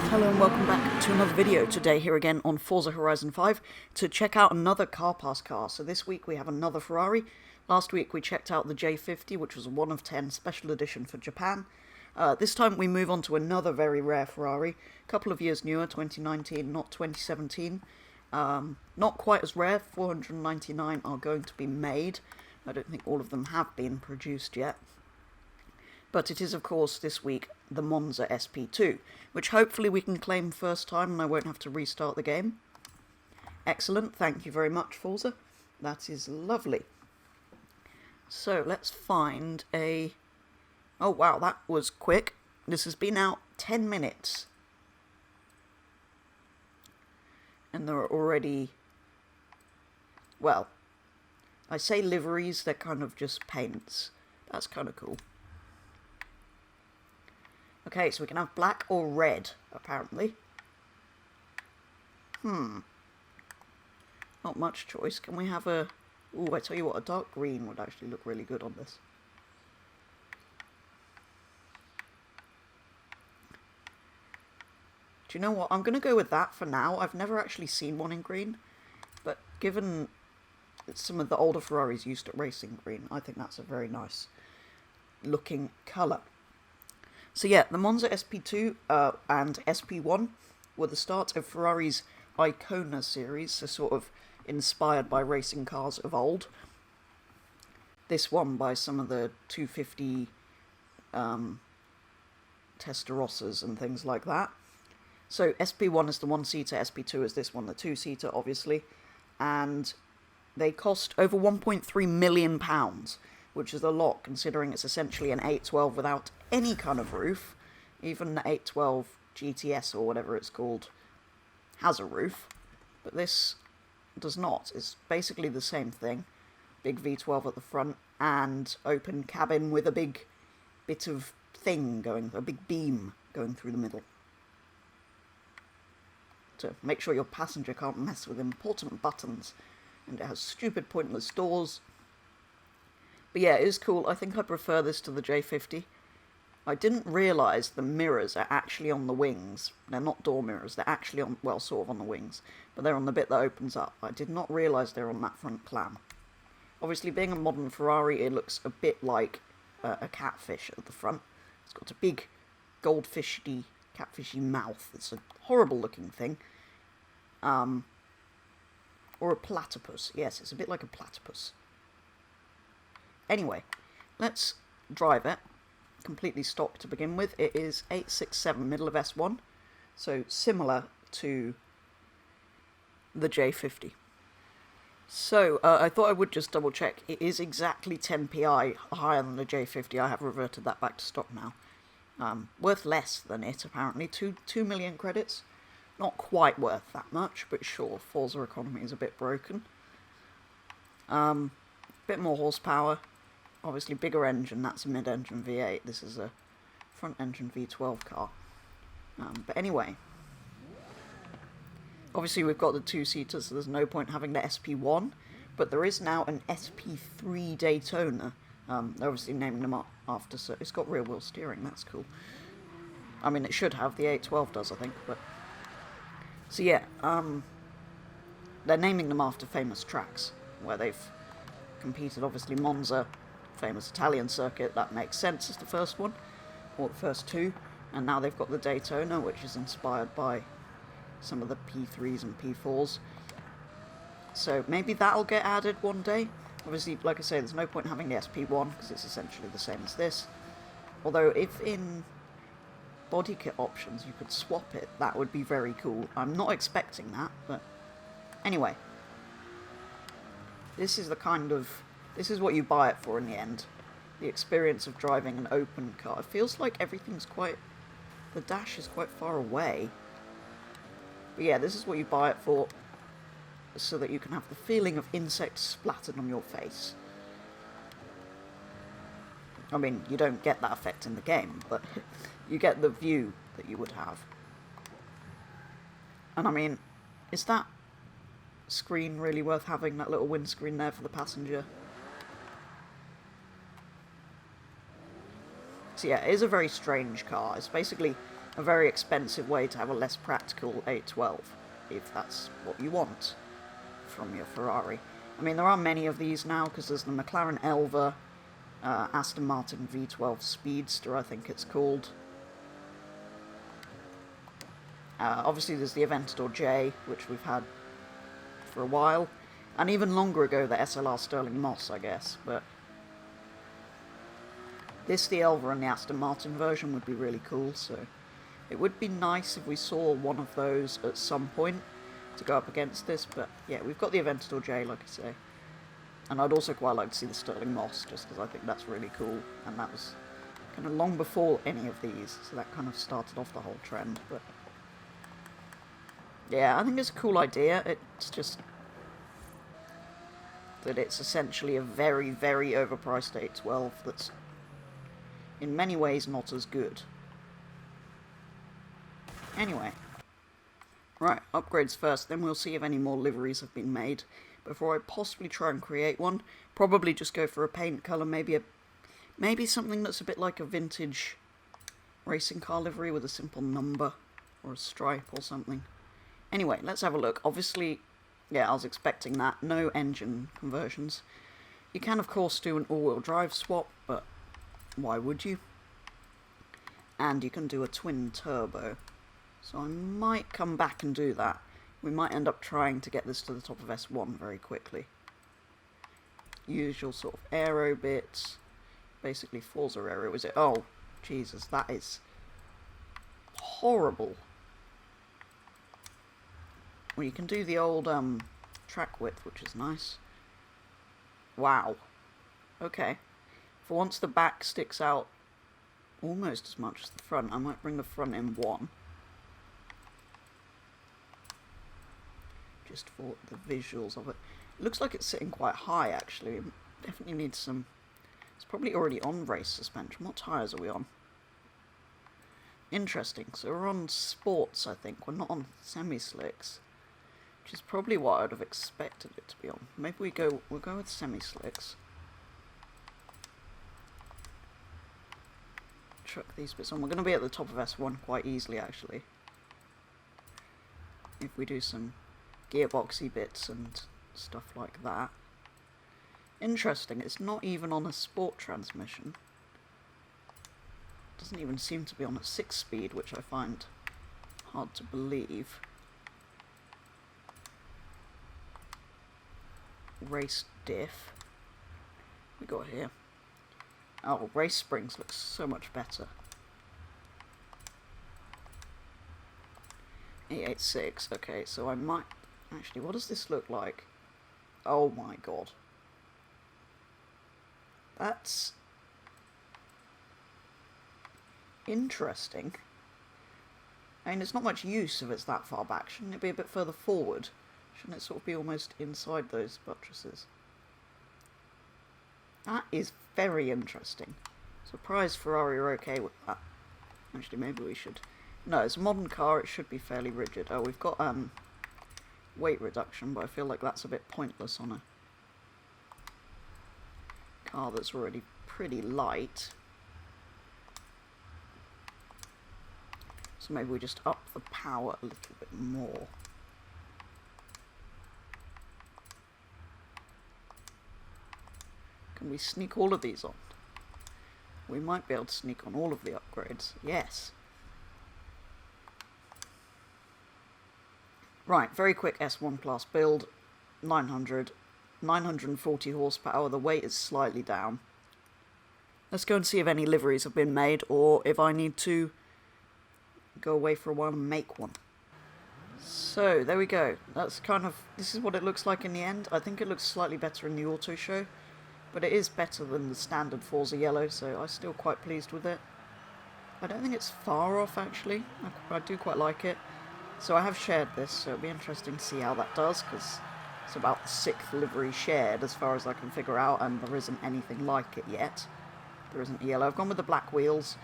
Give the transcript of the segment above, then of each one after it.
Hello and welcome back to another video. Today here again on Forza Horizon 5 to check out another car pass car. So this week we have another Ferrari. Last week we checked out the J50, which was a 1 of 10 special edition for Japan. This time we move on to another very rare Ferrari, a couple of years newer, 2019, not 2017. Not quite as rare, 499 are going to be made. I don't think all of them have been produced yet. But it is, of course, this week, the Monza SP2, which hopefully we can claim first time and I won't have to restart the game. Excellent, thank you very much, Forza. That is lovely. So, let's find a... Oh, wow, that was quick. This has been out 10 minutes. And there are already... Well, I say liveries, they're kind of just paints. That's kind of cool. Okay, so we can have black or red, apparently. Not much choice. Can we have a... Ooh, I tell you what, a dark green would actually look really good on this. Do you know what? I'm going to go with that for now. I've never actually seen one in green. But given some of the older Ferraris used to racing green, I think that's a very nice looking colour. So yeah, the Monza SP2 and SP1 were the start of Ferrari's Icona series, so sort of inspired by racing cars of old. This one by some of the 250 Testarossas and things like that. So SP1 is the one-seater, SP2 is this one, the two-seater, obviously. And they cost over £1.3 million, which is a lot considering it's essentially an 812 without any kind of roof. Even the 812 GTS or whatever it's called has a roof, but this does not. It's basically the same thing. Big V12 at the front and open cabin with a big bit of thing going, a big beam going through the middle to make sure your passenger can't mess with important buttons. And it has stupid pointless doors. But yeah, it is cool. I think I prefer this to the J50. I didn't realise the mirrors are actually on the wings. They're not door mirrors, they're actually on, well, sort of on the wings. But they're on the bit that opens up. I did not realise they're on that front clam. Obviously, being a modern Ferrari, it looks a bit like a catfish at the front. It's got a big goldfishy, catfishy mouth. It's a horrible looking thing. Or a platypus. Yes, it's a bit like a platypus. Anyway, let's drive it. Completely stock to begin with. It is 867, middle of S1, so similar to the J50. So, I thought I would just double check. It is exactly 10 PI higher than the J50. I have reverted that back to stock now. Worth less than it, apparently. 2 million credits. Not quite worth that much, but sure, Forza economy is a bit broken. Bit more horsepower. Obviously bigger engine, that's a mid-engine V8. This is a front-engine V12 car. But anyway. Obviously we've got the two-seater, so there's no point having the SP1. But there is now an SP3 Daytona. They're obviously naming them up after, so it's got rear-wheel steering, that's cool. I mean, it should have, the 812 does, I think, but... So yeah, they're naming them after famous tracks, where they've competed, obviously Monza, famous Italian circuit, that makes sense as the first one, or the first two, and now they've got the Daytona, which is inspired by some of the P3s and P4s. So maybe that'll get added one day. Obviously, like I say, there's no point having the SP1, because it's essentially the same as this. Although, if in body kit options you could swap it, that would be very cool. I'm not expecting that, but anyway. This is the kind of... This is what you buy it for in the end. The experience of driving an open car. It feels like everything's quite... The dash is quite far away. But yeah, this is what you buy it for. So that you can have the feeling of insects splattered on your face. I mean, you don't get that effect in the game, but you get the view that you would have. And I mean, is that screen really worth having, that little windscreen there for the passenger? So yeah, it is a very strange car. It's basically a very expensive way to have a less practical 812, if that's what you want from your Ferrari. I mean, there are many of these now, because there's the McLaren Elva, Aston Martin V12 Speedster, I think it's called. Obviously there's the Aventador J, which we've had for a while, and even longer ago the SLR Sterling Moss, I guess, but this, the Elva and the Aston Martin version, would be really cool, so it would be nice if we saw one of those at some point to go up against this, but yeah, we've got the Aventador J, like I say, and I'd also quite like to see the Sterling Moss, just because I think that's really cool, and that was kind of long before any of these, so that kind of started off the whole trend, but yeah, I think it's a cool idea. It's just that it's essentially a very, very overpriced 812 that's in many ways not as good. Anyway. Right, upgrades first, then we'll see if any more liveries have been made before I possibly try and create one. Probably just go for a paint colour, maybe something that's a bit like a vintage racing car livery with a simple number or a stripe or something. Anyway, let's have a look. Obviously, yeah, I was expecting that. No engine conversions. You can, of course, do an all-wheel drive swap, but why would you? And you can do a twin turbo. So I might come back and do that. We might end up trying to get this to the top of S1 very quickly. Usual sort of aero bits. Basically Forza aero, is it? Oh, Jesus, that is horrible. Well, you can do the old track width, which is nice. Wow. Okay. For once the back sticks out almost as much as the front, I might bring the front in 1. Just for the visuals of it. It looks like it's sitting quite high, actually. It definitely needs some... It's probably already on race suspension. What tyres are we on? Interesting. So we're on sports, I think. We're not on semi-slicks. Which is probably what I would have expected it to be on. Maybe we'll go with semi-slicks. Chuck these bits on. We're going to be at the top of S1 quite easily, actually. If we do some gearboxy bits and stuff like that. Interesting, it's not even on a sport transmission. Doesn't even seem to be on a 6-speed, which I find hard to believe. Race diff. We got here. Oh, race springs looks so much better. 886. Okay, so I might actually. What does this look like? Oh my god. That's interesting. I mean, it's not much use if it's that far back. Shouldn't it be a bit further forward? Shouldn't it sort of be almost inside those buttresses? That is very interesting. Surprised Ferrari are okay with that. Actually, maybe we should... No, it's a modern car, it should be fairly rigid. Oh, we've got weight reduction, but I feel like that's a bit pointless on a car that's already pretty light. So maybe we just up the power a little bit more. Can we sneak all of these on? We might be able to sneak on all of the upgrades. Yes. Right, very quick S1 class build. 940 horsepower. The weight is slightly down. Let's go and see if any liveries have been made, or if I need to go away for a while and make one. So, there we go. That's kind of... This is what it looks like in the end. I think it looks slightly better in the auto show. But it is better than the standard Forza yellow, so I'm still quite pleased with it. I don't think it's far off, actually. I do quite like it. So I have shared this, so it'll be interesting to see how that does, because it's about the 6th livery shared, as far as I can figure out, and there isn't anything like it yet. There isn't yellow. I've gone with the black wheels.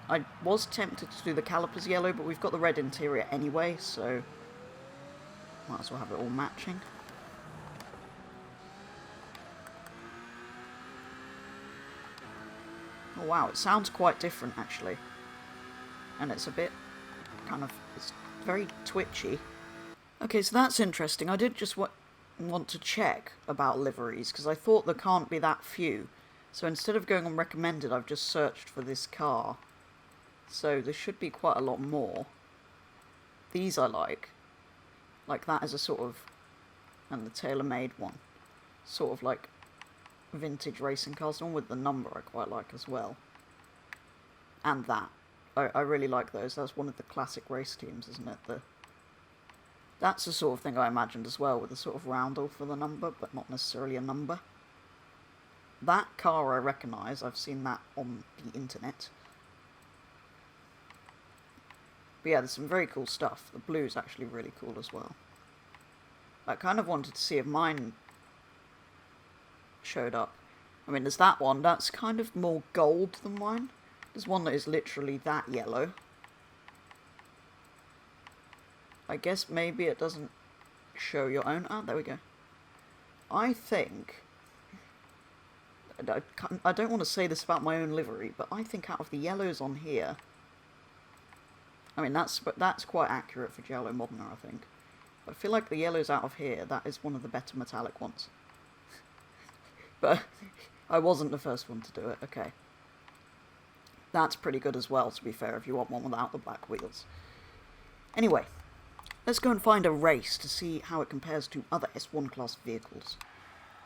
I was tempted to do the calipers yellow, but we've got the red interior anyway, so might as well have it all matching. Oh wow, it sounds quite different actually. And it's a bit kind of, it's very twitchy. Okay, so that's interesting. I did just want to check about liveries, because I thought there can't be that few. So instead of going on recommended, I've just searched for this car. So there should be quite a lot more. These I like. Like that is a sort of, and the tailor-made one. Sort of like vintage racing cars. The one with the number I quite like as well. And that. I really like those. That's one of the classic race teams, isn't it? That's the sort of thing I imagined as well, with a sort of roundel for the number, but not necessarily a number. That car I recognise. I've seen that on the internet. But yeah, there's some very cool stuff. The blue's actually really cool as well. I kind of wanted to see if mine showed up. I mean, there's that one. That's kind of more gold than mine. There's one that is literally that yellow. I guess maybe it doesn't show your own. Ah, there we go. I think... I don't want to say this about my own livery, but I think out of the yellows on here... I mean, that's quite accurate for Giallo Moderna, I think. But I feel like the yellows out of here, that is one of the better metallic ones. But I wasn't the first one to do it, okay. That's pretty good as well, to be fair, if you want one without the black wheels. Anyway, let's go and find a race to see how it compares to other S1 class vehicles.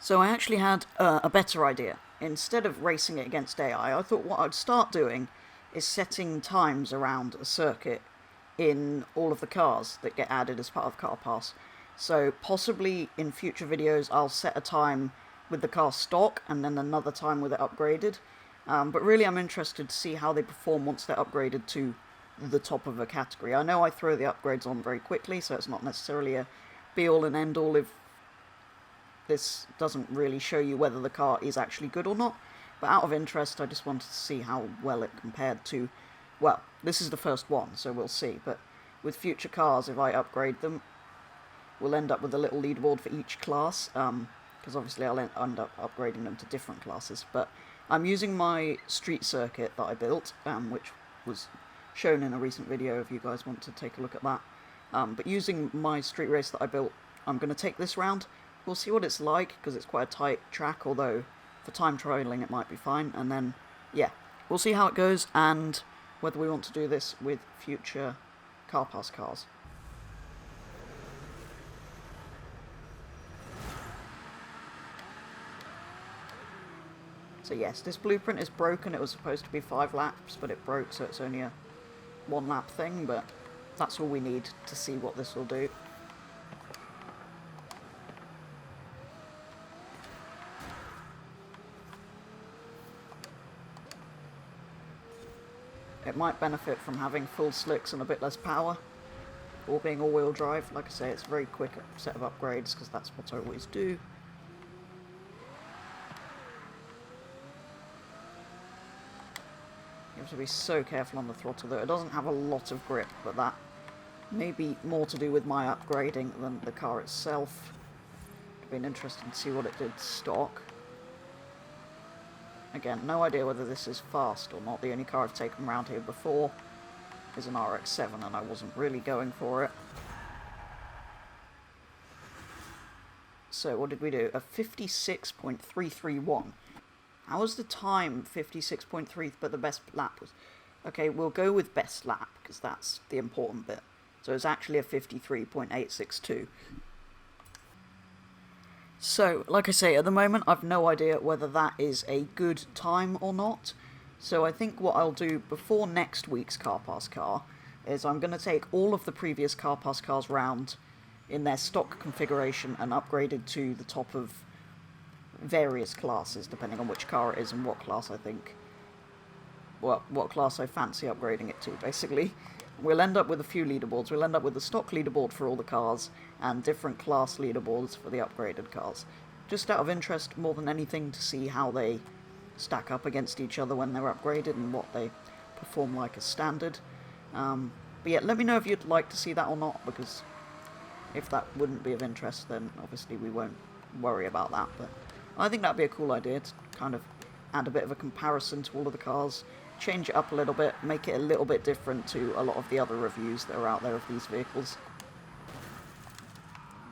So I actually had a better idea. Instead of racing it against AI, I thought what I'd start doing is setting times around a circuit in all of the cars that get added as part of Car Pass. So possibly in future videos I'll set a time with the car stock and then another time with it upgraded. But really I'm interested to see how they perform once they're upgraded to the top of a category. I know I throw the upgrades on very quickly, so it's not necessarily a be-all and end-all if this doesn't really show you whether the car is actually good or not. But out of interest, I just wanted to see how well it compared to... Well, this is the first one, so we'll see. But with future cars, if I upgrade them, we'll end up with a little leaderboard for each class. Because obviously I'll end up upgrading them to different classes. But I'm using my street circuit that I built, which was shown in a recent video if you guys want to take a look at that. But using my street race that I built, I'm going to take this round. We'll see what it's like, because it's quite a tight track, although for time trialling it might be fine. And then, yeah, we'll see how it goes and whether we want to do this with future Car Pass cars. So yes, this blueprint is broken. It was supposed to be 5 laps, but it broke, so it's only a 1 lap thing, but that's all we need to see what this will do. It might benefit from having full slicks and a bit less power, or being all-wheel drive. Like I say, it's a very quick set of upgrades, because that's what I always do. You have to be so careful on the throttle, though. It doesn't have a lot of grip, but that may be more to do with my upgrading than the car itself. It'd been interesting to see what it did stock. Again, no idea whether this is fast or not. The only car I've taken around here before is an RX-7, and I wasn't really going for it. So, what did we do? A 56.331. How was the time 56.3, but the best lap was... Okay, we'll go with best lap, because that's the important bit. So it's actually a 53.862. So, like I say, at the moment I've no idea whether that is a good time or not. So I think what I'll do before next week's Car Pass car is I'm going to take all of the previous Car Pass cars round in their stock configuration and upgraded to the top of various classes, depending on which car it is and what class I think... Well, what class I fancy upgrading it to, basically. We'll end up with a few leaderboards. We'll end up with the stock leaderboard for all the cars, and different class leaderboards for the upgraded cars. Just out of interest, more than anything, to see how they stack up against each other when they're upgraded, and what they perform like as standard. But yeah, let me know if you'd like to see that or not, because if that wouldn't be of interest, then obviously we won't worry about that. But I think that'd be a cool idea, to kind of add a bit of a comparison to all of the cars, change it up a little bit, make it a little bit different to a lot of the other reviews that are out there of these vehicles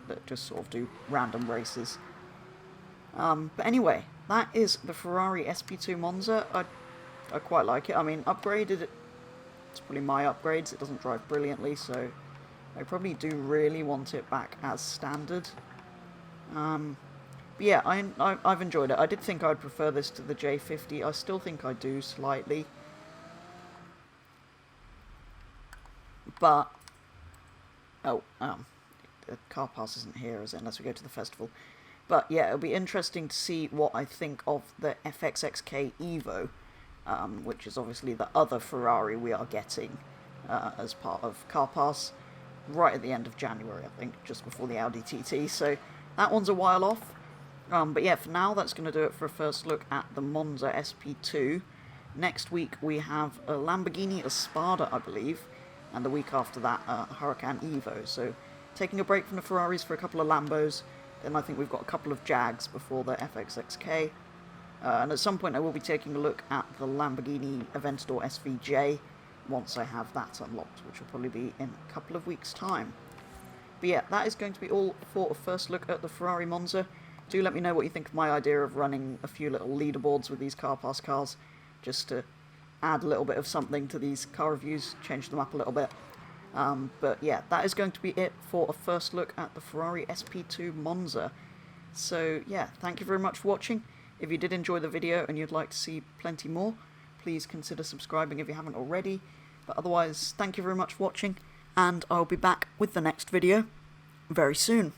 that just sort of do random races. But anyway, that is the Ferrari SP2 Monza. I quite like it. I mean, upgraded, it's probably my upgrades. It doesn't drive brilliantly, so I probably do really want it back as standard. But yeah, I've enjoyed it. I did think I'd prefer this to the J50. I still think I do slightly. But, the car pass isn't here, is it, unless we go to the festival. But yeah, it'll be interesting to see what I think of the FXXK Evo, which is obviously the other Ferrari we are getting as part of Car Pass, right at the end of January, I think, just before the Audi TT. So that one's a while off. But yeah, for now, that's going to do it for a first look at the Monza SP2. Next week, we have a Lamborghini Espada, I believe, and the week after that, Huracan Evo. So taking a break from the Ferraris for a couple of Lambos. Then I think we've got a couple of Jags before the FXXK. And at some point I will be taking a look at the Lamborghini Aventador SVJ once I have that unlocked, which will probably be in a couple of weeks' time. But yeah, that is going to be all for a first look at the Ferrari Monza. Do let me know what you think of my idea of running a few little leaderboards with these Car Pass cars, just to add a little bit of something to these car reviews, change them up a little bit. But yeah, that is going to be it for a first look at the Ferrari SP2 Monza. So yeah, thank you very much for watching. If you did enjoy the video and you'd like to see plenty more, please consider subscribing if you haven't already. But otherwise, thank you very much for watching, and I'll be back with the next video very soon.